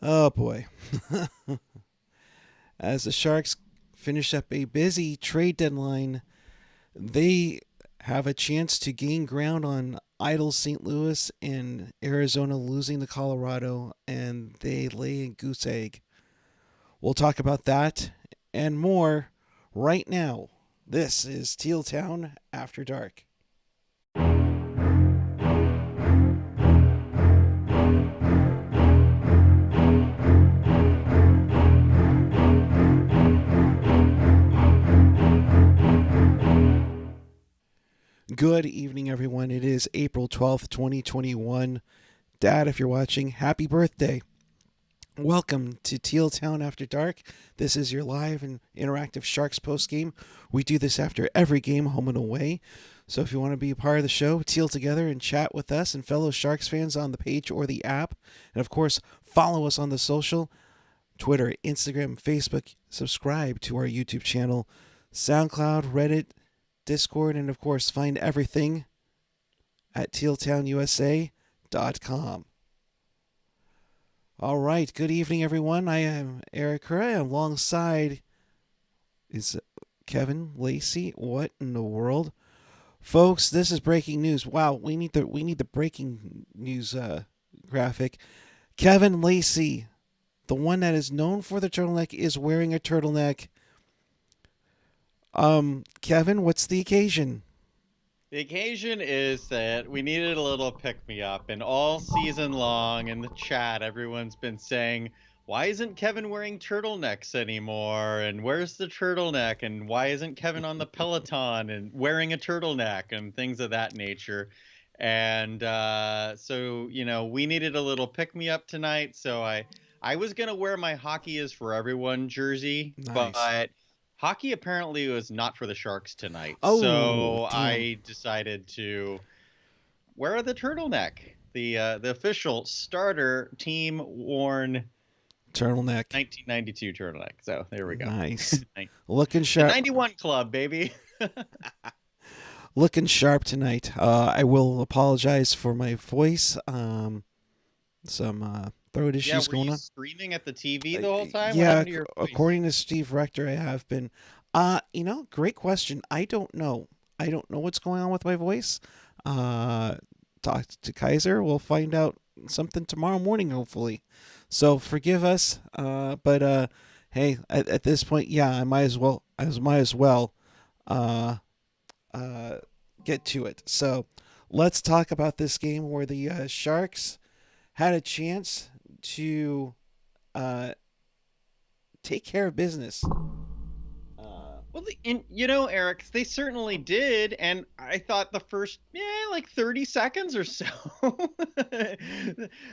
Oh boy. As the Sharks finish up a busy trade deadline, they have a chance to gain ground on idle St. Louis and Arizona losing to Colorado, and they lay a goose egg. We'll talk about that and more right now. This is Teal Town After Dark. Good evening, everyone. It is April 12th, 2021. Dad, if you're watching, happy birthday. Welcome to Teal Town After Dark. This is your live and interactive Sharks postgame. We do this after every game, home and away. So if you want to be a part of the show, teal together and chat with us and fellow Sharks fans on the page or the app. And of course, follow us on the social, Twitter, Instagram, Facebook. Subscribe to our YouTube channel, SoundCloud, Reddit, Discord, and of course, find everything at tealtownusa.com. All right, good evening, everyone. I am Erik Kuhre. Alongside is Kevin Lacy. What in the world, folks? This is breaking news. Wow, we need the breaking news graphic. Kevin Lacy, the one that is known for the turtleneck, is wearing a turtleneck. Kevin, what's the occasion? The occasion is that we needed a little pick-me-up, and all season long in the chat, everyone's been saying, why isn't Kevin wearing turtlenecks anymore? And where's the turtleneck? And why isn't Kevin on the Peloton and wearing a turtleneck and things of that nature? And so, we needed a little pick-me-up tonight. So I was going to wear my Hockey is for Everyone jersey, Nice. but hockey apparently was not for the Sharks tonight. Oh, so damn. I decided to wear the turtleneck, the official starter team worn Turtleneck. 1992 turtleneck. So there we go. Nice. Looking sharp. 91 club, baby. Looking sharp tonight. I will apologize for my voice. Some throat issues were going you on. screaming at the TV the whole time? What Yeah, happened to your voice? according to Steve Rector, I have been. Great question. I don't know. I don't know what's going on with my voice. Talk to Kaiser. We'll find out something tomorrow morning, hopefully. So forgive us. But hey, at this point, yeah, I might as well. Get to it. So let's talk about this game where the Sharks had a chance to take care of business. Well, Erik, they certainly did, and I thought the first, 30 seconds or so,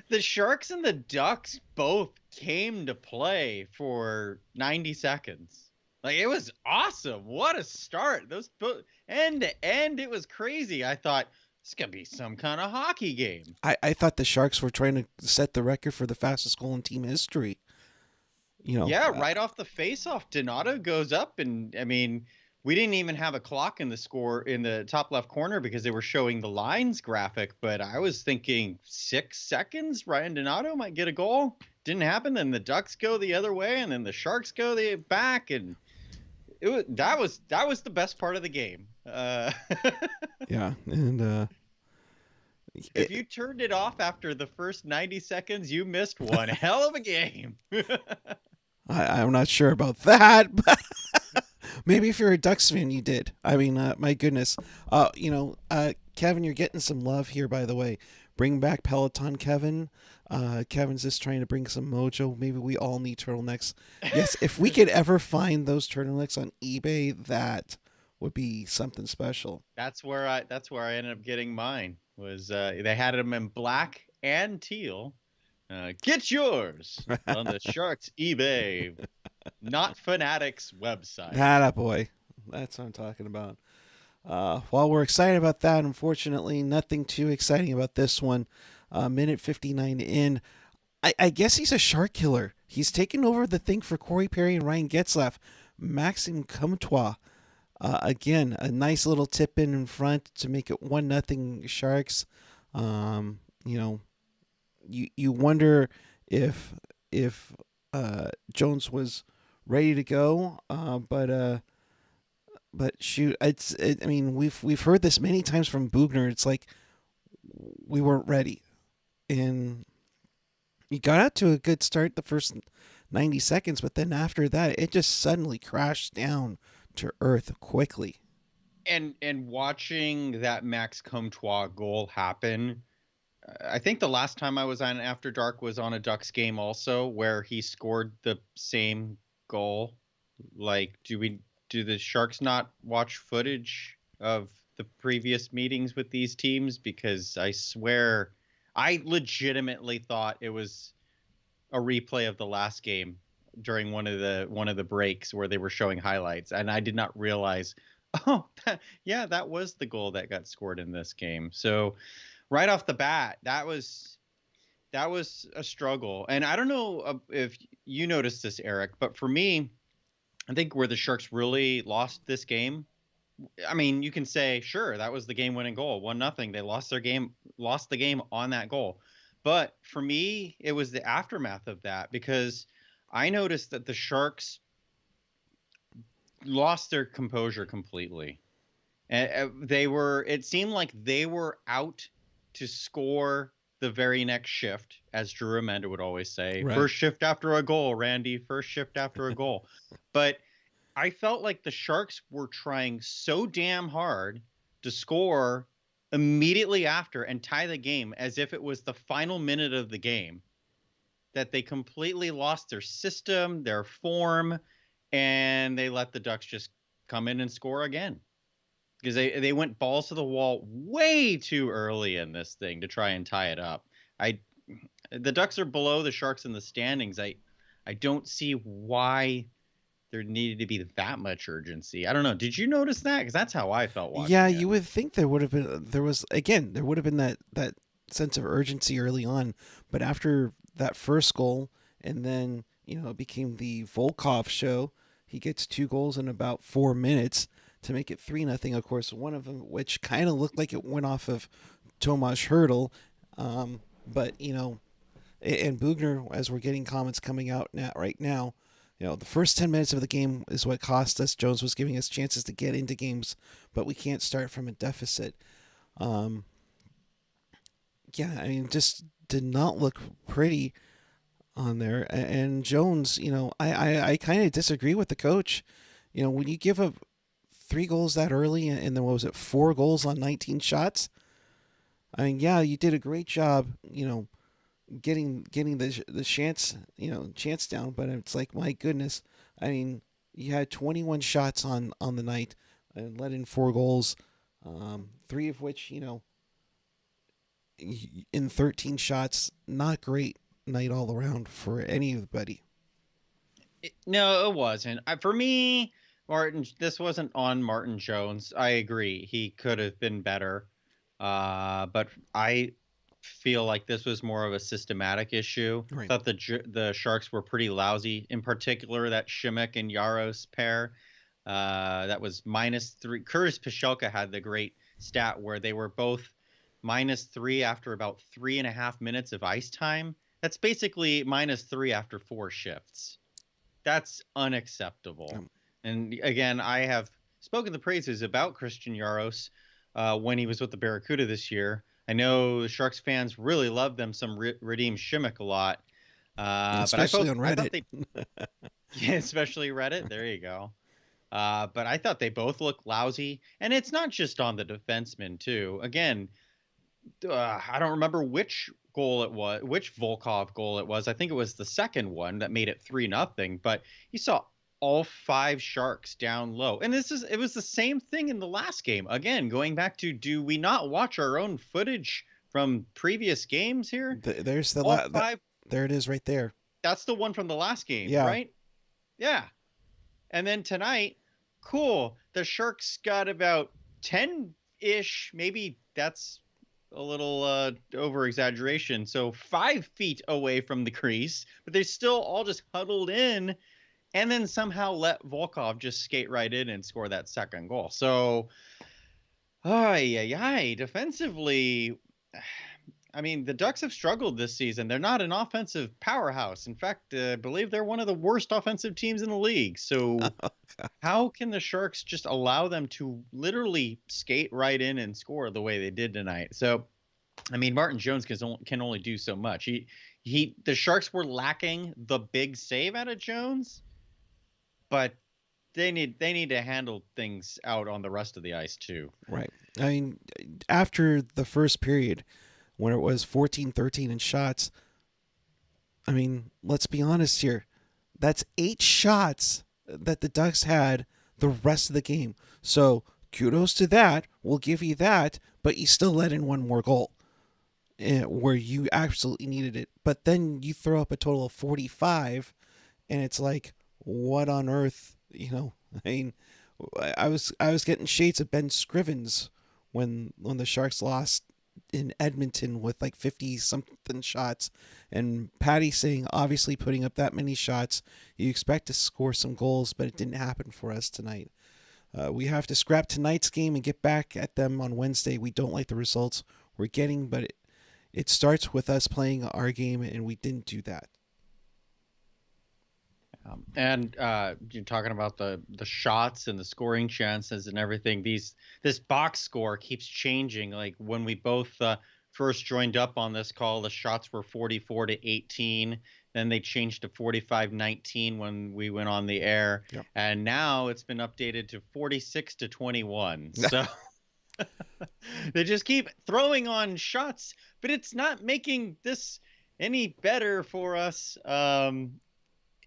the Sharks and the Ducks both came to play for 90 seconds. Like, it was awesome. What a start. Those both, end to end, it was crazy. I thought, this is going to be some kind of hockey game. I thought the Sharks were trying to set the record for the fastest goal in team history. Right off the face-off, Donato goes up, and I mean, we didn't even have a clock in the score in the top left corner because they were showing the lines graphic. But I was thinking 6 seconds, Ryan Donato might get a goal. Didn't happen. Then the Ducks go the other way, and then the Sharks go the back, and that was the best part of the game. Yeah, and if you turned it off after the first 90 seconds, you missed one hell of a game. I'm not sure about that, but maybe if you're a Ducks fan, you did. I mean, my goodness. Kevin, you're getting some love here, by the way. Bring back Peloton, Kevin. Kevin's just trying to bring some mojo. Maybe we all need turtlenecks. Yes, if we could ever find those turtlenecks on eBay, that would be something special. That's where I ended up getting mine. Was they had them in black and teal. Get yours on the Sharks eBay, not Fanatics website. Boy, that's what I'm talking about. While we're excited about that, unfortunately, nothing too exciting about this one. Minute 59 in. I guess he's a shark killer. He's taken over the thing for Corey Perry and Ryan Getzlaf. Maxime Comtois. Again, a nice little tip in front to make it 1-0 Sharks. You wonder if if Jones was ready to go. But shoot, I mean, we've heard this many times from Bugner. It's like we weren't ready, and you got out to a good start the first 90 seconds, but then after that, it just suddenly crashed down to earth quickly. And watching that Max Comtois goal happen, I think the last time I was on After Dark was on a Ducks game also, where he scored the same goal. Like, do the Sharks not watch footage of the previous meetings with these teams? Because I swear, I legitimately thought it was a replay of the last game during one of the breaks where they were showing highlights, and I did not realize, oh, that was the goal that got scored in this game. So right off the bat, that was a struggle. And I don't know if you noticed this, Erik, but for me, I think where the Sharks really lost this game, I mean, you can say, sure, that was the game-winning goal, 1-0. They lost the game on that goal. But for me, it was the aftermath of that, because I noticed that the Sharks lost their composure completely. And it seemed like they were out to score the very next shift, as Drew Amanda would always say. Right. First shift after a goal, Randy. First shift after a goal. But I felt like the Sharks were trying so damn hard to score immediately after and tie the game as if it was the final minute of the game, that they completely lost their system, their form, and they let the Ducks just come in and score again. Because they went balls to the wall way too early in this thing to try and tie it up. The Ducks are below the Sharks in the standings. I don't see why there needed to be that much urgency. I don't know. Did you notice that? Because that's how I felt watching Yeah, it. you would think there would have been that sense of urgency early on, but after that first goal, and then it became the Volkov show. He gets 2 goals in about 4 minutes to make it 3-0. Of course, one of them which kind of looked like it went off of Tomas Hertl, but and Bugner, as we're getting comments coming out right now, the first 10 minutes of the game is what cost us. Jones was giving us chances to get into games, but we can't start from a deficit. Yeah, I mean, just did not look pretty on there. And Jones, I kind of disagree with the coach. When you give up 3 goals that early, and then what was it, 4 goals on 19 shots? I mean, yeah, you did a great job, getting the chance down, but it's like, my goodness. I mean, you had 21 shots on the night and let in 4 goals, 3 of which in 13 shots. Not great night all around for anybody. No, it wasn't. For me, Martin, this wasn't on Martin Jones. I agree. He could have been better. But I feel like this was more of a systematic issue. Right. I thought the Sharks were pretty lousy. In particular, that Šimek and Jaros pair. That was -3. Kuhre Pashelka had the great stat where they were both -3 after about 3.5 minutes of ice time. That's basically -3 after 4 shifts. That's unacceptable. And again, I have spoken the praises about Christian Jaros when he was with the Barracuda this year. I know the Sharks fans really love them some Radim Šimek a lot. Especially on Reddit. Yeah, especially Reddit. There you go. But I thought they both looked lousy. And it's not just on the defensemen, too. Again, I don't remember which goal it was, which Volkov goal it was. I think it was the second one that made it 3-0. But you saw all 5 Sharks down low. And it was the same thing in the last game. Again, going back to, do we not watch our own footage from previous games here? There's the all 5. There it is right there. That's the one from the last game, yeah. Right? Yeah. And then tonight, cool. The Sharks got about 10-ish, maybe that's a little over exaggeration. So 5 feet away from the crease, but they're still all just huddled in, and then somehow let Volkov just skate right in and score that second goal. So, defensively, I mean, the Ducks have struggled this season. They're not an offensive powerhouse. In fact, I believe they're one of the worst offensive teams in the league. So how can the Sharks just allow them to literally skate right in and score the way they did tonight? So, I mean, Martin Jones can only do so much. The Sharks were lacking the big save out of Jones, but they need to handle things out on the rest of the ice too. Right. I mean, after the first period, when it was 14-13 in shots, I mean, let's be honest here. That's 8 shots that the Ducks had the rest of the game. So kudos to that. We'll give you that, but you still let in one more goal where you absolutely needed it. But then you throw up a total of 45, and it's like, what on earth? I mean, I was getting shades of Ben Scrivens when the Sharks lost in Edmonton with like 50 something shots, and Patty saying, obviously putting up that many shots, you expect to score some goals, but it didn't happen for us tonight. We have to scrap tonight's game and get back at them on Wednesday. We don't like the results we're getting, but it starts with us playing our game, and we didn't do that. And you're talking about the shots and the scoring chances and everything. This box score keeps changing. Like when we both first joined up on this call, the shots were 44-18. Then they changed to 45-19 when we went on the air, Yep. and now it's been updated to 46-21. So they just keep throwing on shots, but it's not making this any better for us.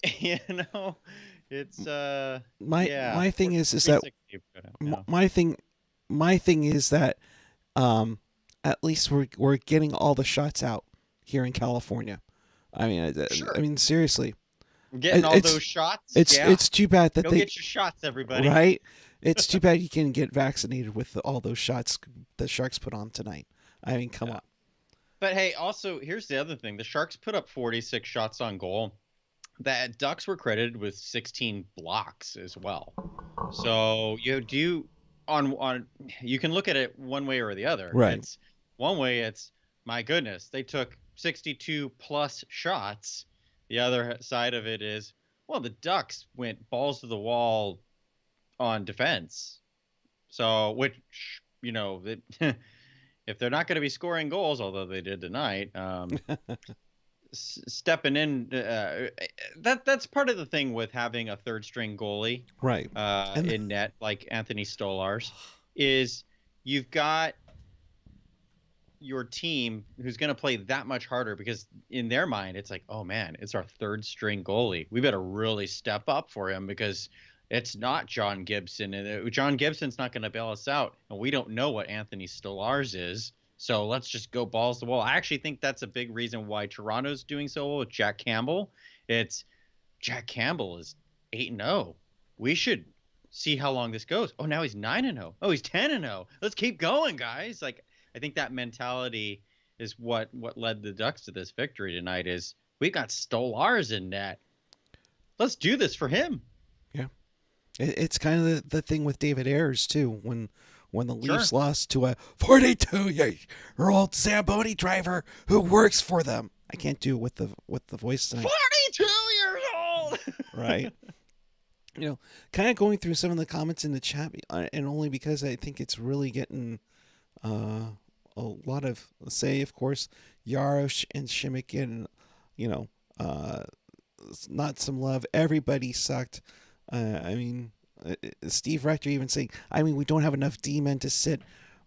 It's my thing is that my thing is that at least we're getting all the shots out here in California. I mean, sure. I mean, seriously, getting all those shots. It's too bad that Go get your shots, everybody. Right? It's too bad you can't get vaccinated with all those shots the Sharks put on tonight. I mean, come on. But hey, also here's the other thing: the Sharks put up 46 shots on goal. The Ducks were credited with 16 blocks as well. So you can look at it one way or the other. Right. It's one way. It's my goodness, they took 62 plus shots. The other side of it is, well, the Ducks went balls to the wall on defense. So which if they're not going to be scoring goals, although they did tonight. Stepping in, that's part of the thing with having a third string goalie, right? In net like Anthony Stolarz, is you've got your team who's going to play that much harder, because in their mind it's like, oh man, it's our third string goalie. We better really step up for him because it's not John Gibson, and John Gibson's not going to bail us out, and we don't know what Anthony Stolarz is. So let's just go balls to the wall. I actually think that's a big reason why Toronto's doing so well with Jack Campbell. It's Jack Campbell is 8-0. We should see how long this goes. Oh, now he's 9-0. Oh, he's 10-0. Let's keep going, guys. Like, I think that mentality is what led the Ducks to this victory tonight. Is we've got Stolarz in net. Let's do this for him. Yeah, it's kind of the thing with David Ayers too. When the Leafs lost to a 42-year-old Zamboni driver who works for them. I can't do it with the voice tonight. 42 years old! Right. Kind of going through some of the comments in the chat, and only because I think it's really getting a lot of, say, of course, Jaros and Šimik getting, not some love. Everybody sucked. I mean, Steve Rector even saying, I mean, we don't have enough D-men to sit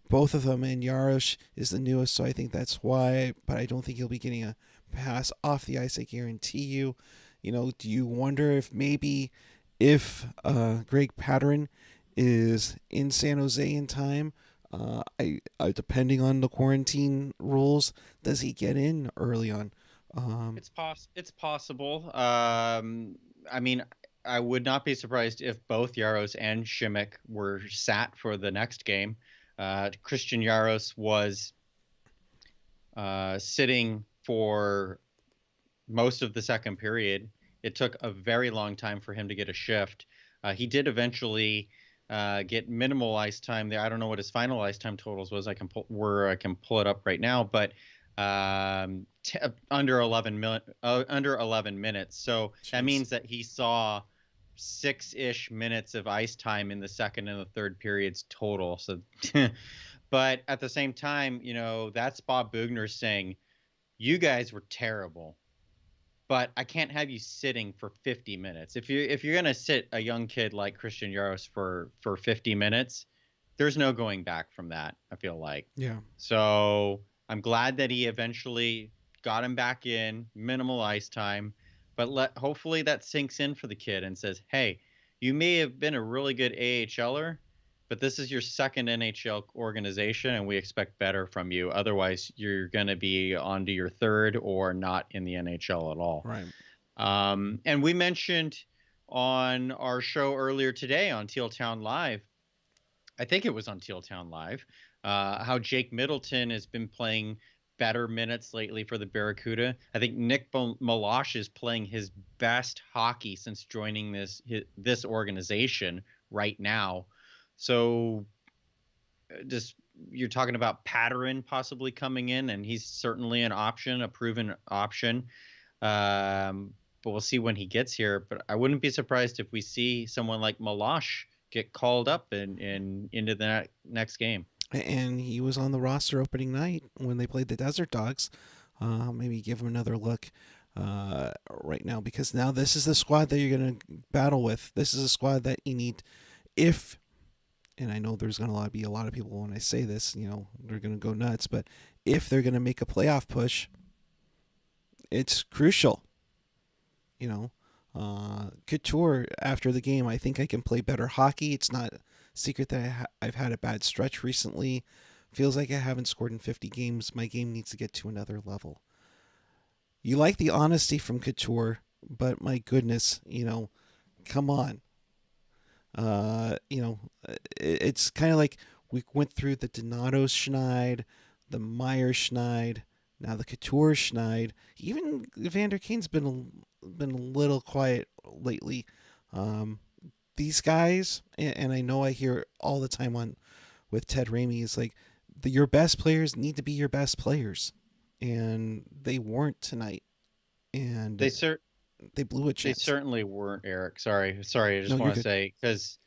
both of them, and Jaros is the newest, so I think that's why, but I don't think he'll be getting a pass off the ice, I guarantee you. Do you wonder if maybe if Greg Pateryn is in San Jose in time, I depending on the quarantine rules, does he get in early on? It's possible. I mean, I would not be surprised if both Jaros and Šimik were sat for the next game. Christian Jaros was sitting for most of the second period. It took a very long time for him to get a shift. He did eventually get minimal ice time there. I don't know what his final ice time totals was. I can pull it up right now, but under 11 minutes. So that Jeez. means that he saw 6-ish minutes of ice time in the second and the third periods total. So, but at the same time, that's Bob Bugner saying, you guys were terrible, but I can't have you sitting for 50 minutes. If you're gonna sit a young kid like Christian Yaros for 50 minutes, there's no going back from that, I feel like. Yeah. So I'm glad that he eventually got him back in, minimal ice time, but hopefully that sinks in for the kid and says, hey, you may have been a really good AHLer, but this is your second NHL organization, and we expect better from you. Otherwise, you're going to be on to your third or not in the NHL at all. Right. And we mentioned on our show earlier today on Teal Town Live, I think it was on Teal Town Live, how Jake Middleton has been playing better minutes lately for the Barracuda. I think Nick Meloche is playing his best hockey since joining this organization right now. So just you're talking about Patterin possibly coming in, and he's certainly an option, a proven option. But we'll see when he gets here. But I wouldn't be surprised if we see someone like Meloche get called up into the next game. And he was on the roster opening night when they played the Desert Dogs. Maybe give him another look right now, because now this is the squad that you're going to battle with. This is a squad that you need if, and I know there's going to be a lot of people when I say this, they're going to go nuts, but if they're going to make a playoff push, it's crucial. Couture, after the game, I think I can play better hockey. It's not a secret that I've had a bad stretch recently. Feels like I haven't scored in 50 games. My game needs to get to another level. You like the honesty from Couture, but my goodness, come on. It's kind of like we went through the Donato Schneid, the Meyer Schneid, now the Couture Schneid. Even Vander Kane's been a little quiet lately. These guys, and I know I hear it all the time on with Ted Ramey, is like your best players need to be your best players, and they weren't tonight, and they blew a They chance. certainly weren't, Eric. Sorry. I No, just you're want to good. say, because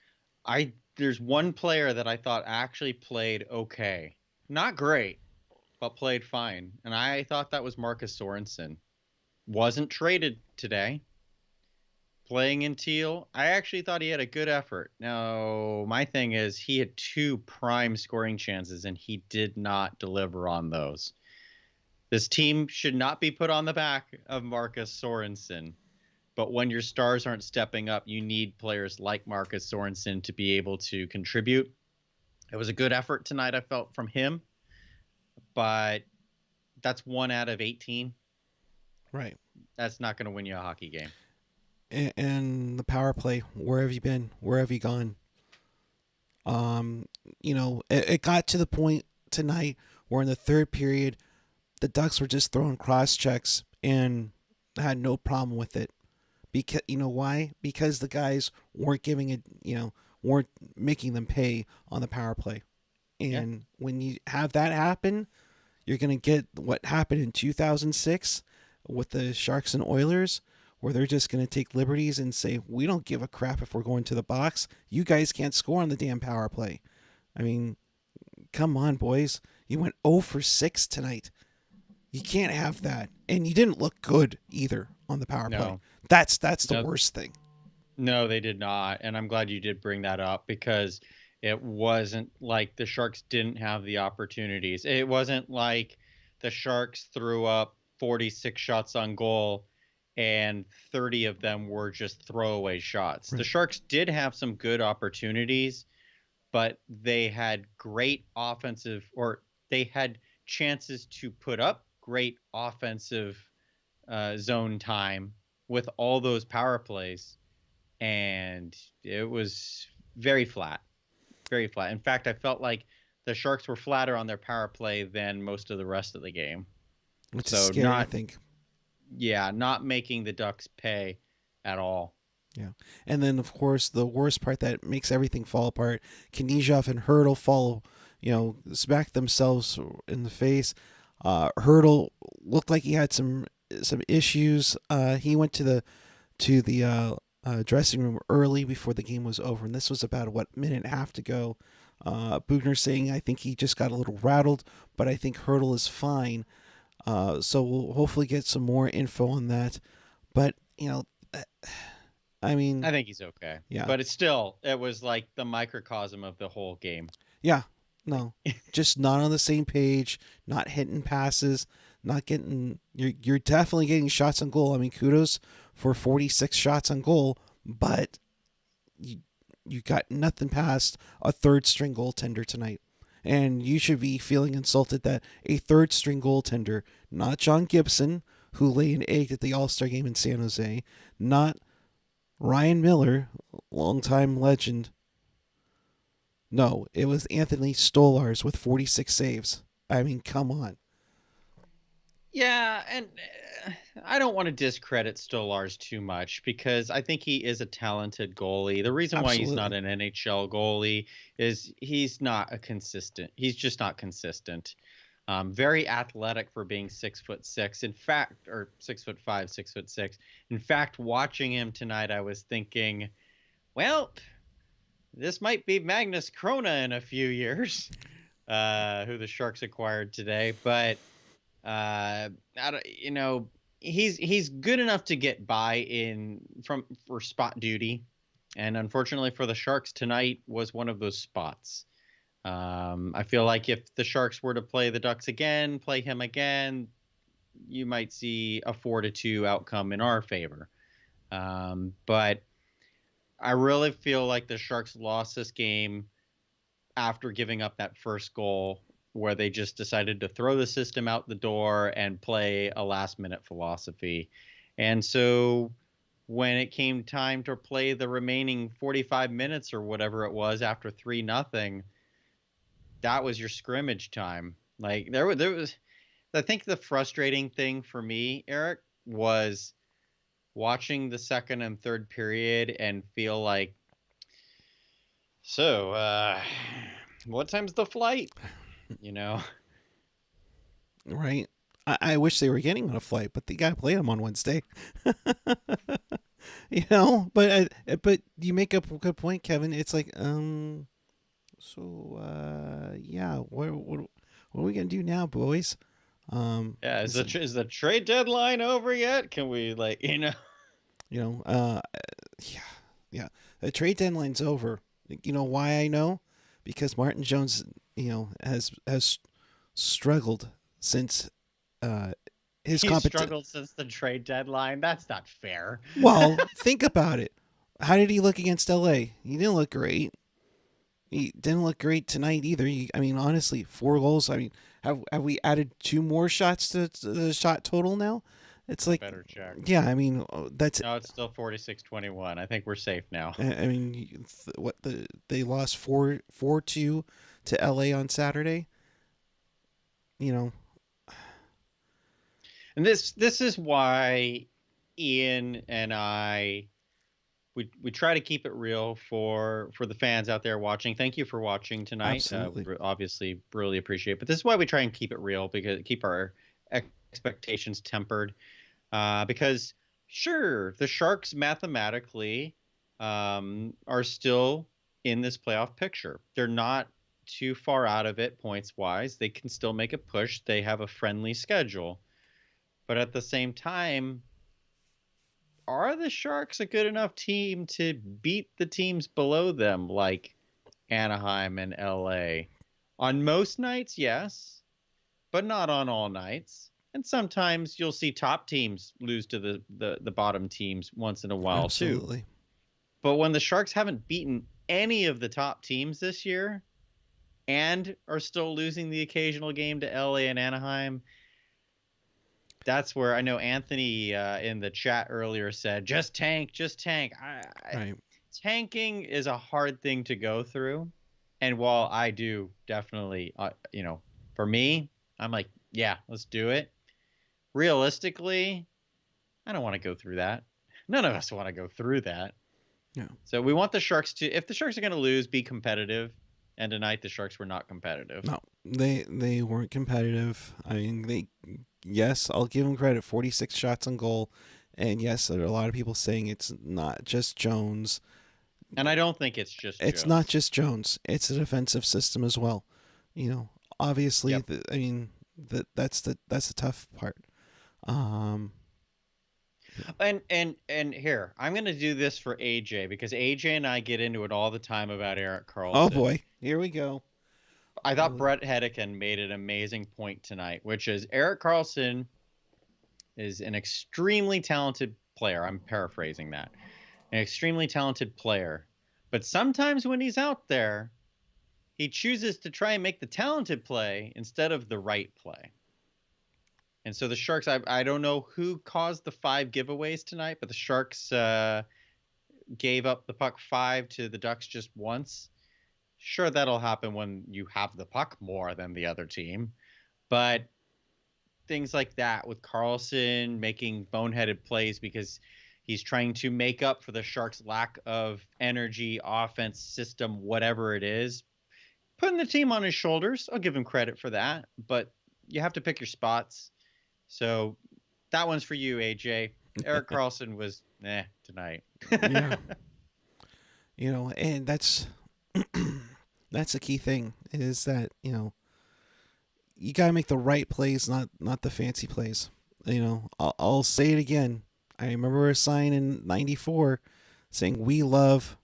there's one player that I thought actually played okay, not great, but played fine, and I thought that was Marcus Sorensen. Wasn't traded today. Playing in Teal, I actually thought he had a good effort. Now, my thing is he had two prime scoring chances and he did not deliver on those. This team should not be put on the back of Marcus Sorensen. But when your stars aren't stepping up, you need players like Marcus Sorensen to be able to contribute. It was a good effort tonight, I felt, from him, but that's 1 out of 18. Right. That's not going to win you a hockey game. And the power play, where have you been? Where have you gone? It got to the point tonight where in the third period, the Ducks were just throwing cross checks and had no problem with it. Because why? Because the guys weren't giving it, weren't making them pay on the power play. Yeah. And when you have that happen, you're going to get what happened in 2006 with the Sharks and Oilers, where they're just going to take liberties and say, we don't give a crap if we're going to the box. You guys can't score on the damn power play. I mean, come on, boys. You went 0 for 6 tonight. You can't have that. And you didn't look good either on the power play. That's the worst thing. No, they did not. And I'm glad you did bring that up, because it wasn't like the Sharks didn't have the opportunities. It wasn't like the Sharks threw up 46 shots on goal and 30 of them were just throwaway shots. Right. The Sharks did have some good opportunities, but they had they had chances to put up great offensive zone time with all those power plays, and it was very flat. Very flat. In fact, I felt like the Sharks were flatter on their power play than most of the rest of the game. Which is So scary, I think. not making the Ducks pay at all. Yeah. And then, of course, the worst part that makes everything fall apart, Knizhov and Hurdle fall, smack themselves in the face. Hurdle looked like he had some issues. He went to the dressing room early before the game was over, and this was about minute and a half to go. Bugner saying I think he just got a little rattled, but I think Hurdle is fine. So we'll hopefully get some more info on that. But I mean, I think he's okay. yeah, But it was like the microcosm of the whole game. yeah, Like, no, just not on the same page, not hitting passes, not getting. You're definitely getting shots on goal. I mean, kudos for 46 shots on goal, but you you got nothing past a third string goaltender tonight. And you should be feeling insulted that a third string goaltender, not John Gibson, who lay an egg at the All Star game in San Jose, not Ryan Miller, longtime legend. No, it was Anthony Stolarz with 46 saves. I mean, come on. yeah, and I don't want to discredit Stolarz too much because I think he is a talented goalie. The reason why he's not Absolutely. an NHL goalie is he's not a consistent. He's just not consistent. Very athletic for being 6'6". In fact, or 6'5", 6'6". In fact, watching him tonight, I was thinking, well, this might be Magnus Krona in a few years, who the Sharks acquired today. But I don't, he's good enough to get by for spot duty, and unfortunately for the Sharks, tonight was one of those spots. I feel like if the Sharks were to play the Ducks again, play him again, you might see a 4-2 outcome in our favor. But I really feel like the Sharks lost this game after giving up that first goal, where they just decided to throw the system out the door and play a last minute philosophy. And so when it came time to play the remaining 45 minutes or whatever it was after 3-0, that was your scrimmage time. Like there was I think the frustrating thing for me, Erik, was watching the second and third period and feel like, so what time's the flight? You know, Right? I wish they were getting on a flight, but they got to play them on Wednesday. But you make a good point, Kevin. It's like, yeah, what are we gonna do now, boys? yeah. Listen, Is the trade deadline over yet? Can we you know, uh, yeah, yeah, the trade deadline's over. You know why I know? Because Martin Jones, has struggled since his he's competition. struggled since the trade deadline? That's not fair. Well, think about it. How did he look against LA? He didn't look great. He didn't look great tonight either. I mean, honestly, 4 goals. I mean, have we added 2 more shots to the shot total now? It's I like, better check. yeah. I mean, that's. No, it's still 46-21. I think we're safe now. I mean, they lost 4-2 to LA on Saturday. You know, And this is why Ian and I we try to keep it real for the fans out there watching. Thank you for watching tonight. absolutely, Obviously, really appreciate it. But this is why we try and keep it real, because keep our expectations tempered. Because sure, the Sharks mathematically are still in this playoff picture. They're not too far out of it points wise. They can still make a push. They have a friendly schedule. But at the same time, are the Sharks a good enough team to beat the teams below them, like Anaheim and LA? On most nights, yes, but not on all nights. And sometimes you'll see top teams lose to the bottom teams once in a while too. absolutely, But when the Sharks haven't beaten any of the top teams this year and are still losing the occasional game to LA and Anaheim, that's where I know Anthony in the chat earlier said, just tank, just tank. right, Tanking is a hard thing to go through. And while I do definitely, for me, I'm like, yeah, let's do it. Realistically, I don't want to go through that. None of us want to go through that. yeah, So we want the Sharks to, if the Sharks are going to lose, be competitive. And tonight the Sharks were not competitive. no, They weren't competitive. I mean, yes, I'll give them credit. 46 shots on goal, and yes, there are a lot of people saying it's not just Jones. And I don't think it's just It's not Jones. just Jones. It's a defensive system as well. You know, obviously, Yep. I mean, that's the tough part. Um, And here, I'm going to do this for AJ because AJ and I get into it all the time about Erik oh Karlsson. boy, here we go. I thought Brett Hedican made an amazing point tonight, which is Erik Karlsson is an extremely talented player. I'm paraphrasing that. An extremely talented player. But sometimes when he's out there, he chooses to try and make the talented play instead of the right play. And so the Sharks, I don't know who caused the 5 giveaways tonight, but the Sharks gave up the puck 5 to the Ducks just once. Sure, that'll happen when you have the puck more than the other team. But things like that with Karlsson making boneheaded plays because he's trying to make up for the Sharks' lack of energy, offense, system, whatever it is. Putting the team on his shoulders, I'll give him credit for that. But you have to pick your spots. So that one's for you, AJ. Erik Karlsson was tonight. Yeah, and that's that's the key thing is that you gotta make the right plays, not the fancy plays. I'll say it again. I remember a sign in '94 saying "We love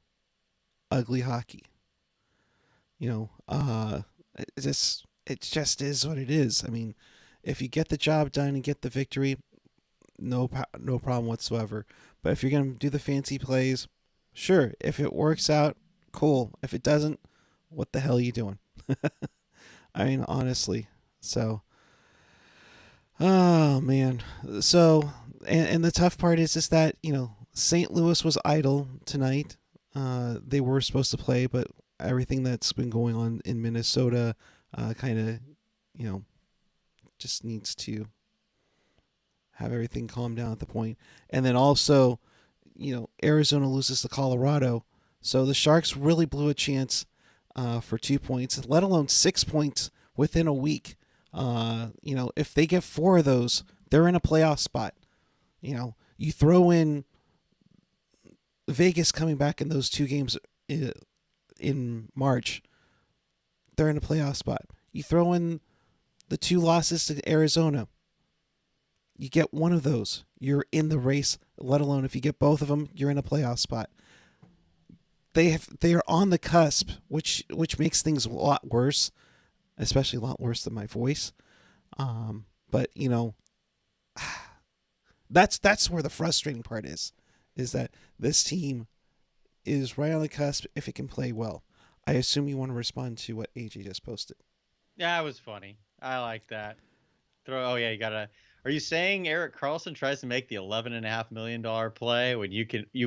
ugly hockey." It just is what it is. I mean, if you get the job done and get the victory, no problem whatsoever. But if you're gonna do the fancy plays, sure. If it works out, cool. If it doesn't, what the hell are you doing? I mean, honestly. So, oh man. So, and the tough part is that St. Louis was idle tonight. They were supposed to play, but everything that's been going on in Minnesota, kind of, just needs to have everything calm down at the point. And then also, Arizona loses to Colorado, so the Sharks really blew a chance for 2 points, let alone 6 points within a week. If they get 4 of those, they're in a playoff spot. You throw in Vegas coming back in those 2 games in March, they're in a playoff spot. You throw in the 2 losses to Arizona, you get 1 of those, you're in the race. Let alone if you get both of them, you're in a playoff spot. They are on the cusp, which makes things a lot worse, especially a lot worse than my voice. But that's where the frustrating part is that this team is right on the cusp if it can play well. I assume you want to respond to what AJ just posted. Yeah, it was funny. I like that. Oh yeah, you gotta. Are you saying Erik Karlsson tries to make the $11.5 million play when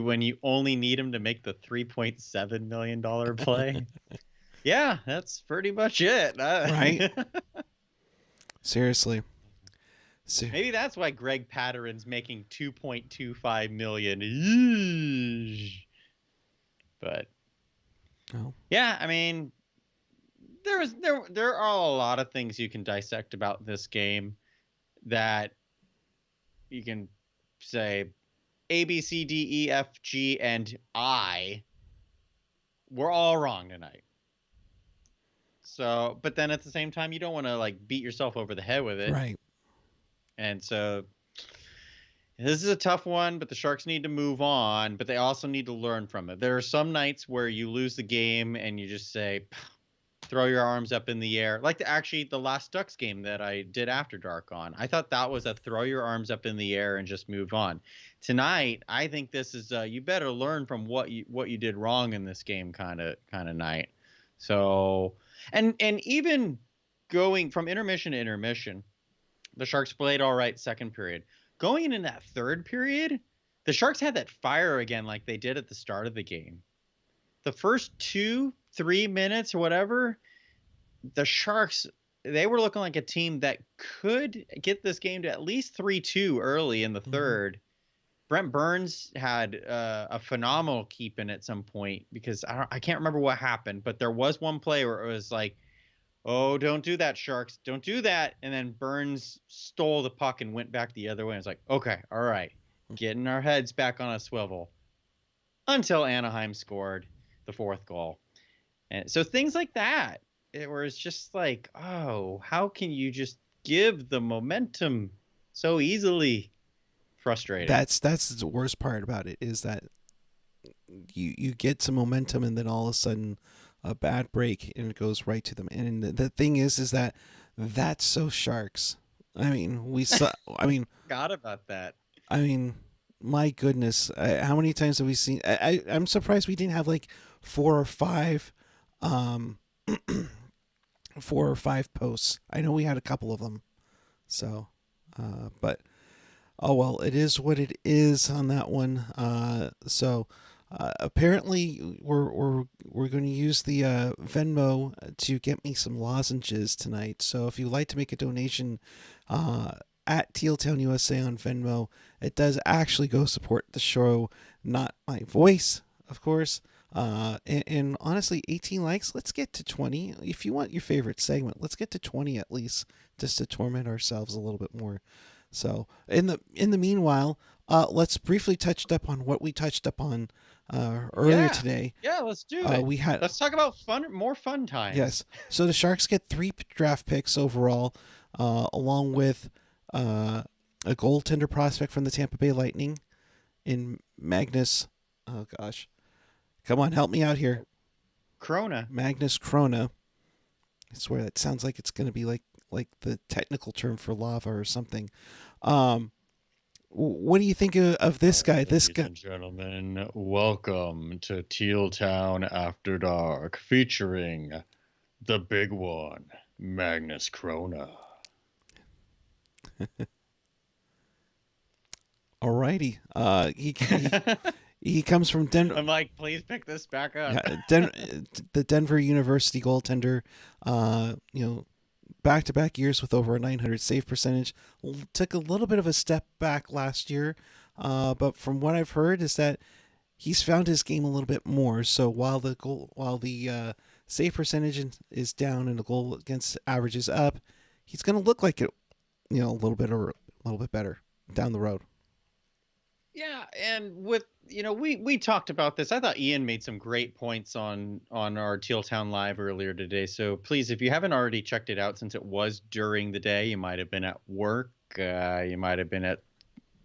when you only need him to make the $3.7 million play? Yeah, that's pretty much it. Right? Seriously. Maybe that's why Greg Patteron's making $2.25 million. Eesh. But Oh. yeah, I mean, there are a lot of things you can dissect about this game that you can say A, B, C, D, E, F, G, and I were all wrong tonight. So, but then at the same time, you don't want to like beat yourself over the head with it. Right. And so this is a tough one, but the Sharks need to move on, but they also need to learn from it. There are some nights where you lose the game and you just say, throw your arms up in the air. Like the last Ducks game that I did After Dark on. I thought that was a throw your arms up in the air and just move on. Tonight, I think this is you better learn from what you did wrong in this game kind of night. So, and even going from intermission to intermission, the Sharks played all right second period. Going in that third period, the Sharks had that fire again like they did at the start of the game. The first 2-3 minutes or whatever, the Sharks, they were looking like a team that could get this game to at least 3-2 early in the third. Brent Burns had a phenomenal keep in at some point because I can't remember what happened, but there was one play where it was like, oh, don't do that, Sharks. Don't do that. And then Burns stole the puck and went back the other way. It's like, okay, all right, getting our heads back on a swivel until Anaheim scored the fourth goal. And so things like that, where it's just like, oh, how can you just give the momentum so easily? Frustrating. That's the worst part about it, is that you get some momentum and then all of a sudden a bad break and it goes right to them. And the thing is that that's so Sharks. I mean, we saw. I mean, Forgot about that. I mean, my goodness, how many times have we seen? I'm surprised we didn't have like four or five, um, 4 or 5 posts. I know we had a couple of them. So, but oh well, it is what it is on that one. Apparently we're going to use the Venmo to get me some lozenges tonight. So if you'd like to make a donation at Teal Town USA on Venmo, it does actually go support the show, not my voice, of course. And honestly, 18 likes. Let's get to 20. If you want your favorite segment, let's get to 20 at least, just to torment ourselves a little bit more. So in the meanwhile, let's briefly touch up on what we touched up on earlier today. Yeah, let's do it. Let's talk about more fun times. Yes. So the Sharks get 3 draft picks overall, along with a goaltender prospect from the Tampa Bay Lightning in Magnus. Oh gosh, come on, help me out here. Magnus Krona. I swear that sounds like it's going to be like the technical term for lava or something. What do you think of this guy? Ladies and gentlemen, welcome to Teal Town After Dark, featuring the big one, Magnus Krona. Alrighty. He comes from Denver. I'm like, please pick this back up. The Denver University goaltender. Back-to-back years with over a 900 save percentage. Took a little bit of a step back last year, but from what I've heard is that he's found his game a little bit more. So while the save percentage is down and the goal against average is up, he's going to look like it, a little bit better down the road. Yeah, and with we talked about this. I thought Ian made some great points on our Teal Town Live earlier today. So please, if you haven't already checked it out, since it was during the day, you might have been at work, you might have been at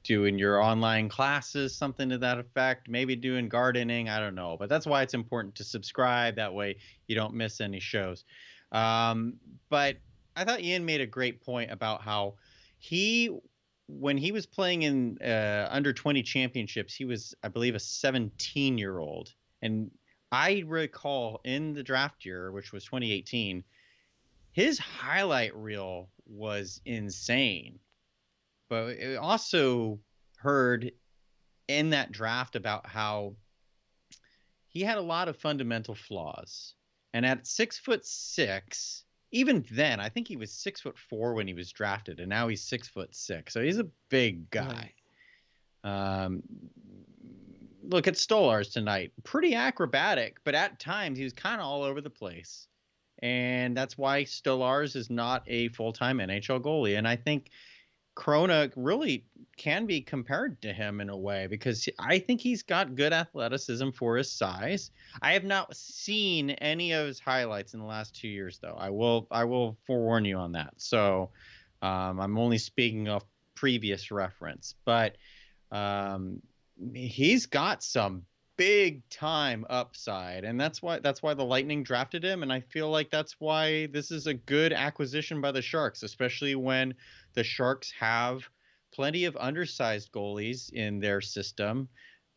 doing your online classes, something to that effect, maybe doing gardening, I don't know. But that's why it's important to subscribe. That way you don't miss any shows. But I thought Ian made a great point about how when he was playing in under 20 championships, he was, I believe, a 17-year-old. And I recall in the draft year, which was 2018, his highlight reel was insane. But it also heard in that draft about how he had a lot of fundamental flaws. And at 6'6", even then, I think he was 6'4" when he was drafted, and now he's 6'6". So he's a big guy. Right. Look at Stolarz tonight. Pretty acrobatic, but at times he was kind of all over the place. And that's why Stolarz is not a full-time NHL goalie. And I think Krona really can be compared to him in a way, because I think he's got good athleticism for his size. I have not seen any of his highlights in the last 2 years, though. I will forewarn you on that. So I'm only speaking of previous reference, but he's got some big time upside, and that's why the Lightning drafted him. And I feel like that's why this is a good acquisition by the Sharks, especially when the Sharks have plenty of undersized goalies in their system.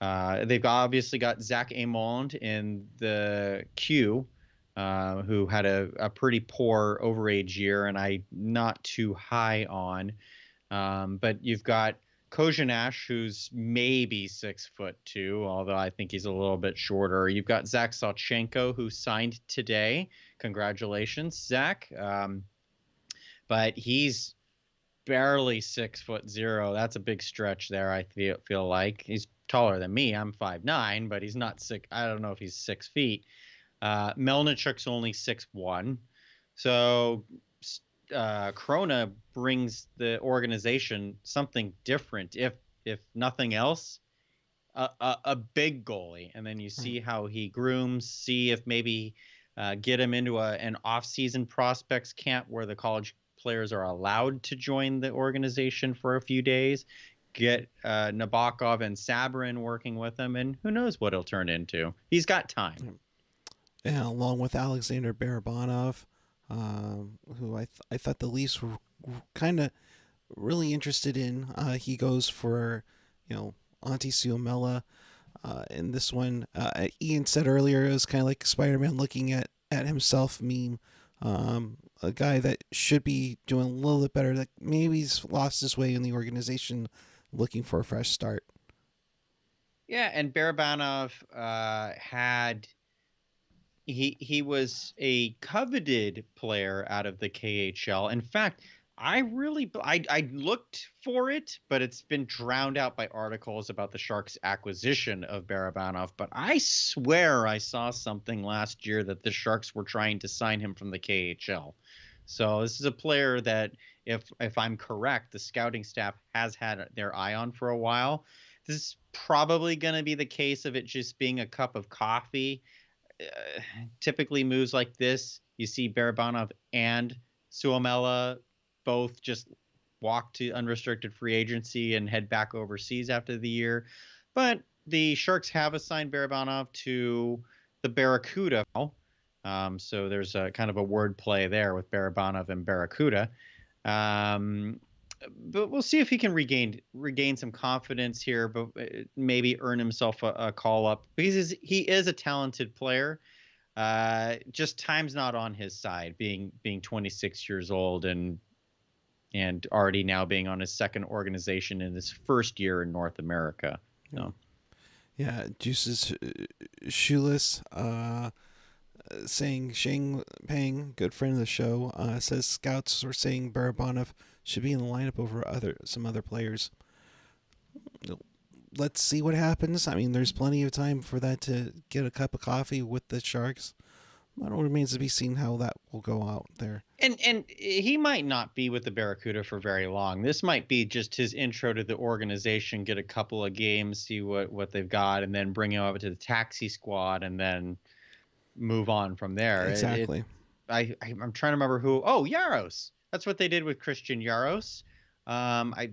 They've obviously got Zach Amond in the Q, who had a pretty poor overage year, and I'm not too high on. But you've got Kozhinash, who's maybe 6'2", although I think he's a little bit shorter. You've got Zach Sawchenko, who signed today. Congratulations, Zach. But he's barely 6'0". That's a big stretch there. I feel like he's taller than me. I'm 5'9", but he's not 6. I don't know if he's 6 feet. Melnichuk's only 6'1". So Krona brings the organization something different. If nothing else, a big goalie, and then you Right. see how he grooms, see if maybe get him into an off-season prospects camp where the college players are allowed to join the organization for a few days. Get Nabokov and Sabrin working with him, and who knows what he'll turn into. He's got time. And along with Alexander Barabanov, who I thought the Leafs were kind of really interested in. He goes for, Antti Suomela. In this one, Ian said earlier it was kind of like Spider-Man looking at himself meme. A guy that should be doing a little bit better, that maybe he's lost his way in the organization, looking for a fresh start. Yeah, and Barabanov had he was a coveted player out of the KHL. In fact, I looked for it, but it's been drowned out by articles about the Sharks' acquisition of Barabanov. But I swear I saw something last year that the Sharks were trying to sign him from the KHL. So this is a player that, if I'm correct, the scouting staff has had their eye on for a while. This is probably going to be the case of it just being a cup of coffee. Typically moves like this, you see Barabanov and Suomela both just walk to unrestricted free agency and head back overseas after the year. But the Sharks have assigned Barabanov to the Barracuda. So there's a kind of a word play there with Barabanov and Barracuda. But we'll see if he can regain some confidence here, but maybe earn himself a call up, because he is a talented player. Just time's not on his side, being 26 years old and already now being on his second organization in his first year in North America. Yeah, So yeah. Juice's shoeless. Saying Shang Peng, good friend of the show, says scouts are saying Barabanov should be in the lineup over some other players. Let's see what happens. I mean, there's plenty of time for that to get a cup of coffee with the Sharks. It remains to be seen how that will go out there. and he might not be with the Barracuda for very long. This might be just his intro to the organization, get a couple of games, see what they've got, and then bring him over to the taxi squad, and then move on from there. Exactly. I'm trying to remember who. Oh, Yaros. That's what they did with Christian Yaros. I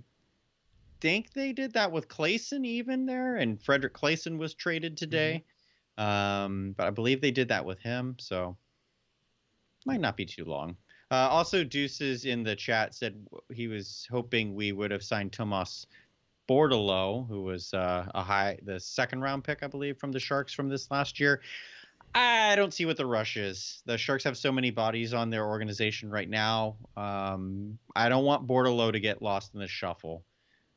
think they did that with Clayson even there, and Frederick Clayson was traded Mm-hmm. today. But I believe they did that with him, so might not be too long. Also, Deuces in the chat said he was hoping we would have signed Tomas Bordeleau, who was the second round pick, I believe, from the Sharks from this last year. I don't see what the rush is. The Sharks have so many bodies on their organization right now. I don't want Bordeleau to get lost in the shuffle.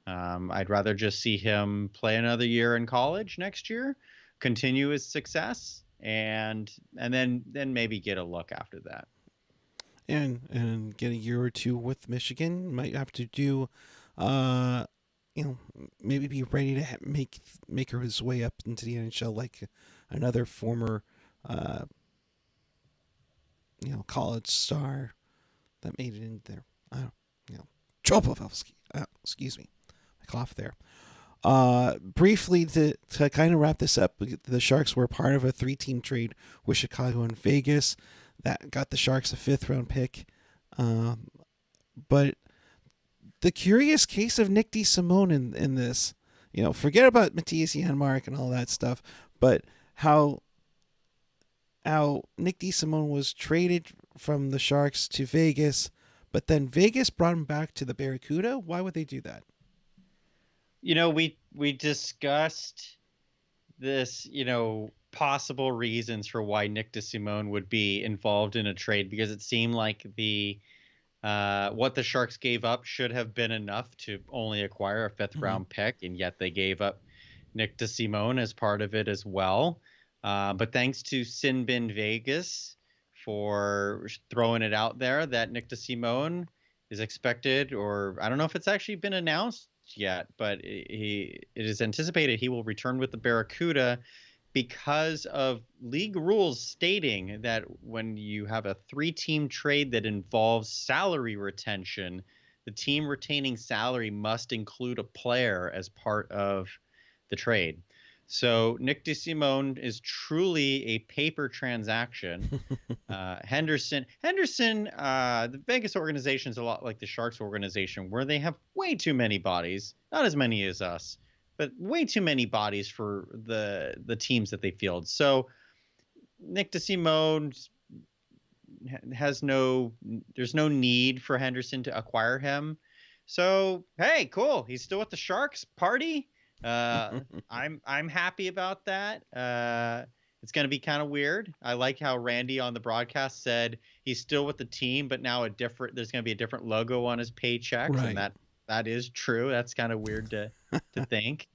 I'd rather just see him play another year in college next year, continue his success, and then maybe get a look after that. And get a year or two with Michigan. Might have to do, uh, maybe be ready to make his way up into the NHL like another former, uh, college star that made it in there. I don't, Chopovelsky. Excuse me, I coughed there. Briefly to kind of wrap this up, the Sharks were part of a 3-team trade with Chicago and Vegas that got the Sharks a 5th-round pick. But the curious case of Nick DeSimone in this, forget about Matthias Janmark and all that stuff, but how Nick DeSimone was traded from the Sharks to Vegas, but then Vegas brought him back to the Barracuda. Why would they do that? We discussed this, possible reasons for why Nick DeSimone would be involved in a trade, because it seemed like the what the Sharks gave up should have been enough to only acquire a 5th Mm-hmm. round pick, and yet they gave up Nick DeSimone as part of it as well. But thanks to Sinbin Vegas for throwing it out there that Nick DeSimone is expected, or I don't know if it's actually been announced yet, but it is anticipated he will return with the Barracuda. because of league rules stating that when you have a 3-team trade that involves salary retention, the team retaining salary must include a player as part of the trade. So Nick DeSimone is truly a paper transaction. Henderson, the Vegas organization is a lot like the Sharks organization, where they have way too many bodies, not as many as us, but way too many bodies for the teams that they field. So Nick DeSimone there's no need for Henderson to acquire him. So hey, cool, he's still with the Sharks. Party. I'm happy about that. It's going to be kind of weird. I like how Randy on the broadcast said he's still with the team, but now there's going to be a different logo on his paychecks, Right. and that is true. That's kind of weird to think.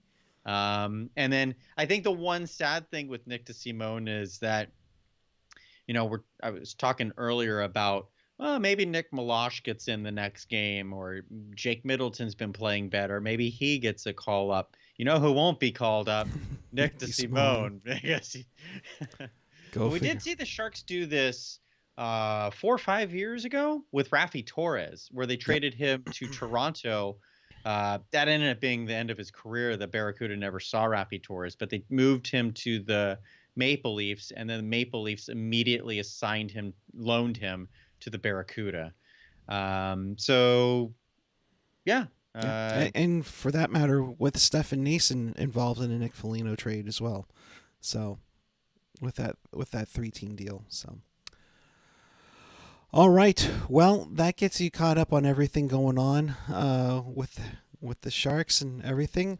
And then I think the one sad thing with Nick DeSimone is that, I was talking earlier about, maybe Nick Milosh gets in the next game, or Jake Middleton's been playing better. Maybe he gets a call up. You know who won't be called up? Nick DeSimone. I guess. Go We figure. did see the Sharks do this 4 or 5 years ago with Raffi Torres, where they traded him to Toronto. That ended up being the end of his career. The Barracuda never saw Raffi Torres, but they moved him to the Maple Leafs, and then the Maple Leafs immediately loaned him to the Barracuda. So, yeah. And for that matter, with Stefan Nason involved in a Nick Foligno trade as well. So with that 3-team deal. So all right, well, that gets you caught up on everything going on with the Sharks and everything.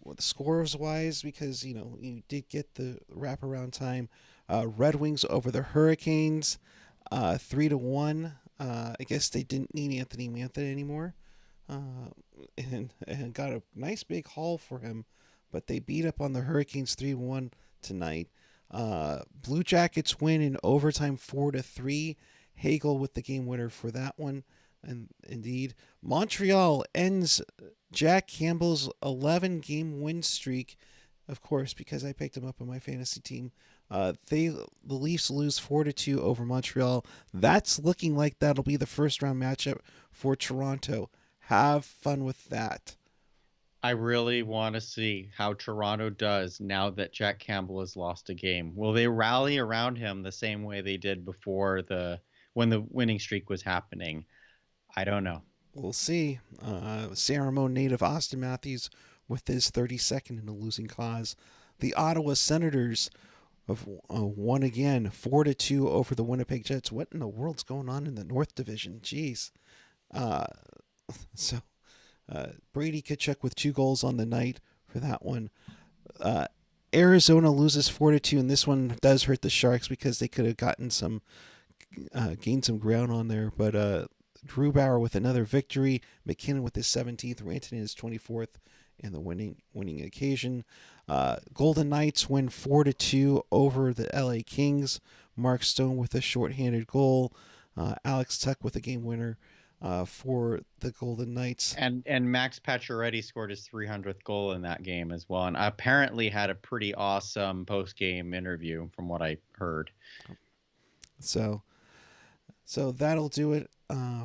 With scores wise, because you did get the wraparound time. Red Wings over the Hurricanes, 3-1. I guess they didn't need Anthony Mantha anymore. And got a nice big haul for him, but they beat up on the Hurricanes 3-1 tonight. Blue Jackets win in overtime 4-3. Hagel with the game winner for that one. And indeed, Montreal ends Jack Campbell's 11-game win streak, of course, because I picked him up on my fantasy team. The Leafs lose 4-2 over Montreal. That's looking like that'll be the first round matchup for Toronto. Have fun with that. I really want to see how Toronto does now that Jack Campbell has lost a game. Will they rally around him the same way they did before when the winning streak was happening? I don't know. We'll see. San Ramon native Austin Matthews with his 32nd in a losing cause. The Ottawa Senators have won again, 4-2 over the Winnipeg Jets. What in the world's going on in the North Division? Jeez. So Brady Tkachuk with 2 goals on the night for that one. Arizona loses 4-2, and this one does hurt the Sharks because they could have gained some ground on there. But Grubauer with another victory, McKinnon with his 17th, Rantanen his 24th in the winning occasion. Golden Knights win 4-2 over the LA Kings. Mark Stone with a shorthanded goal. Alex Tuck with a game winner for the Golden Knights. And Max Pacioretty scored his 300th goal in that game as well, and apparently had a pretty awesome post-game interview from what I heard. So that'll do it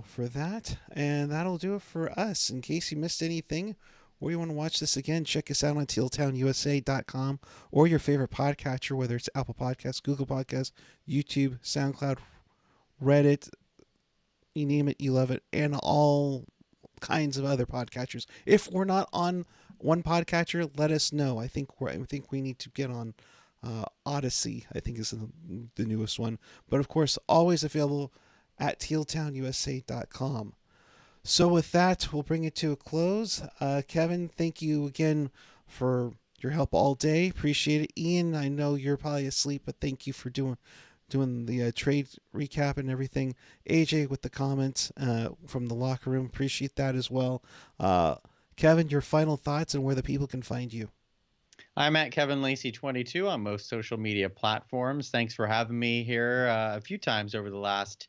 for that, and that'll do it for us. In case you missed anything, or you want to watch this again, check us out on tealtownusa.com or your favorite podcatcher, whether it's Apple Podcasts, Google Podcasts, YouTube, SoundCloud, Reddit, you name it, you love it, and all kinds of other podcatchers. If we're not on one podcatcher, let us know. I think we need to get on Odyssey. I think is the newest one, but of course, always available at tealtownusa.com. So with that, we'll bring it to a close. Kevin, thank you again for your help all day. Appreciate it. Ian, I know you're probably asleep, but thank you for doing the trade recap and everything. AJ with the comments from the locker room. Appreciate that as well. Kevin, your final thoughts and where the people can find you. I'm at Kevin Lacy 22 on most social media platforms. Thanks for having me here a few times over the last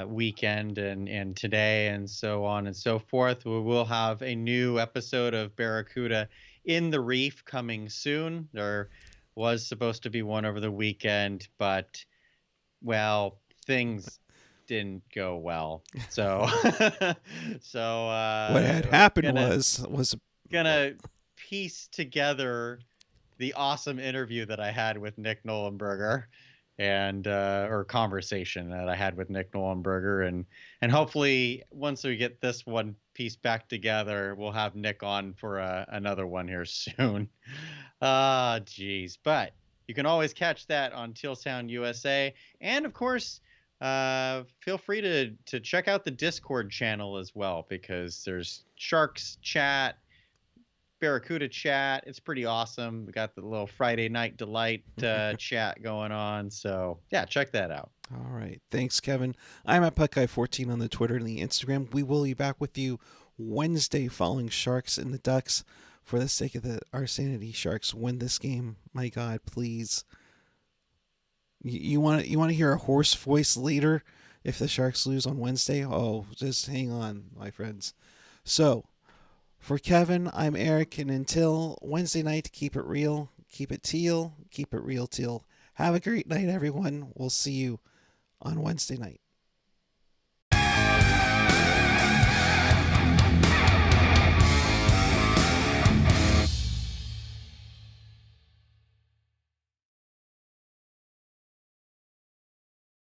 weekend and today and so on and so forth. We will have a new episode of Barracuda in the Reef coming soon. They're was supposed to be won over the weekend, but well, things didn't go well. So, What had I'm happened gonna was gonna piece together the awesome interview that I had with Nick Nolenberger and or conversation that I had with Nick Nolenberger, and hopefully once we get this one piece back together, we'll have Nick on for another one here soon. Ah, geez. But you can always catch that on Teal Town USA, and of course, feel free to check out the Discord channel as well, because there's Sharks chat, Barracuda chat. It's pretty awesome. We got the little Friday Night Delight chat going on. So yeah, check that out. all right. Thanks, Kevin. I'm at PuckGuy14 on the Twitter and the Instagram. We will be back with you Wednesday following Sharks and the Ducks. For the sake of our sanity, Sharks, win this game. My God, please. You want to hear a hoarse voice later if the Sharks lose on Wednesday? Oh, just hang on, my friends. So, for Kevin, I'm Erik, and until Wednesday night, keep it real, keep it teal, keep it real teal. Have a great night, everyone. We'll see you on Wednesday night.